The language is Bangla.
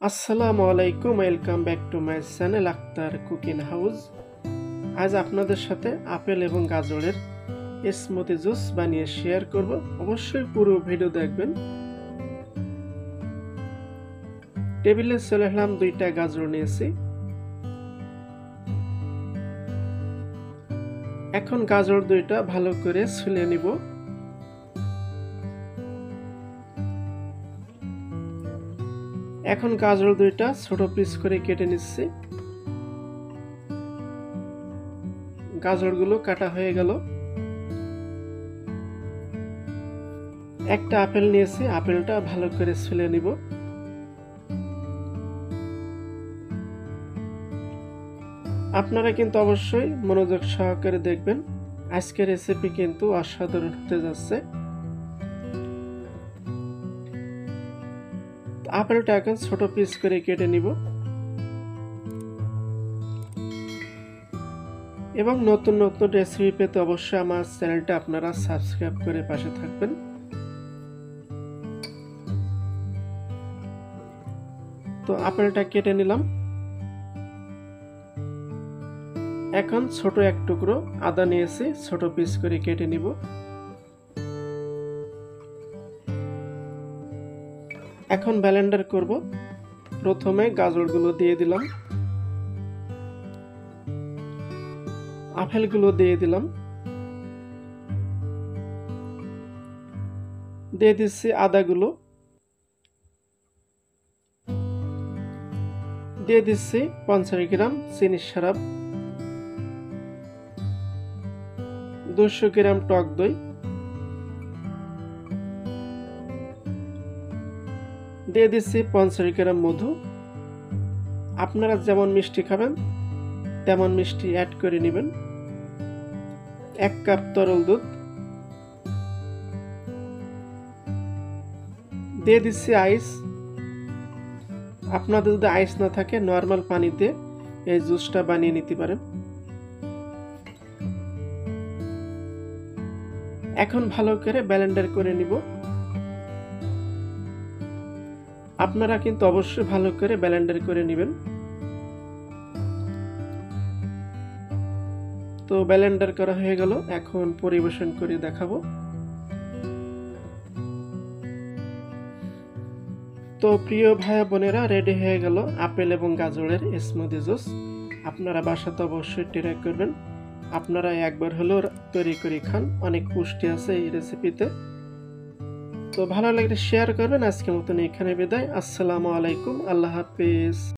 আসসালামু আলাইকুম, welcome back to my channel Akhtar cooking house. আজ আপনাদের সাথে আপেল এবং গাজরের স্মুদি জুস বানিয়ে শেয়ার করব। অবশ্যই পুরো ভিডিও দেখবেন। টেবিলে চলে এলাম, 2টা গাজর নিয়েছি। এখন গাজর 2টা ভালো করে ছুলে নিব। এখন গাজর 2টা ছোট পিস করে কেটে নিচ্ছি। গাজরগুলো কাটা হয়ে গেল। একটা আপেল নিয়েছি, আপেলটা ভালো করে ছুলে নিব। আপনারা কিন্তু অবশ্যই মনোযোগ সহকারে দেখবেন। আজকের রেসিপি কিন্তু অসাধারণ হতে যাচ্ছে। আপেলটা এখন ছোট পিস করে কেটে নিব এবং নতুন নতুন রেসিপি পেতে অবশ্যই আমার চ্যানেলটা আপনারা সাবস্ক্রাইব করে পাশে থাকবেন। তো আপেলটা কেটে নিলাম। এখন ছোট এক টুকরো আদা নিয়েছি, ছোট পিস করে কেটে নিব। এখন ব্লেন্ডার করব। প্রথমে গাজরগুলো দিয়ে দিলাম, আপেলগুলো দিয়ে দিলাম, দিয়ে দিচ্ছি আদাগুলো, দিয়ে দিচ্ছি 50 গ্রাম চিনি সিরাপ, 200 গ্রাম টক দই, দিয়ে দিচ্ছি 50 গ্রাম মধু। আপনারা যেমন মিষ্টি খাবেন তেমন মিষ্টি অ্যাড করে নেবেন। 1 কাপ তরল দুধ, দিয়ে দিচ্ছি আইস। আপনাদের যদি আইস না থাকে নর্মাল পানিতে এই জুসটা বানিয়ে নিতে পারেন। এখন ভালো করে ব্লেন্ডার করে নিব। আপনারা কিন্তু অবশ্যই ভালো করে ব্লেন্ডার করে নেবেন। তো ব্লেন্ডার করা হয়ে গেল, এখন পরিবেশন করে দেখাবো। তো প্রিয় ভাই বোনেরা, রেডি হয়ে গেল আপেল এবং গাজরের স্মুদি জুস। আপনারা বাসাতে অবশ্যই ট্রাই করবেন। আপনারা একবার হলেও তৈরি করে খান, অনেক পুষ্টি আছে এই রেসিপিতে। তো ভালো লাগলে শেয়ার করবেন। আজকের মতন এখানে বিদায়। আসসালামু আলাইকুম, আল্লাহ হাফেজ।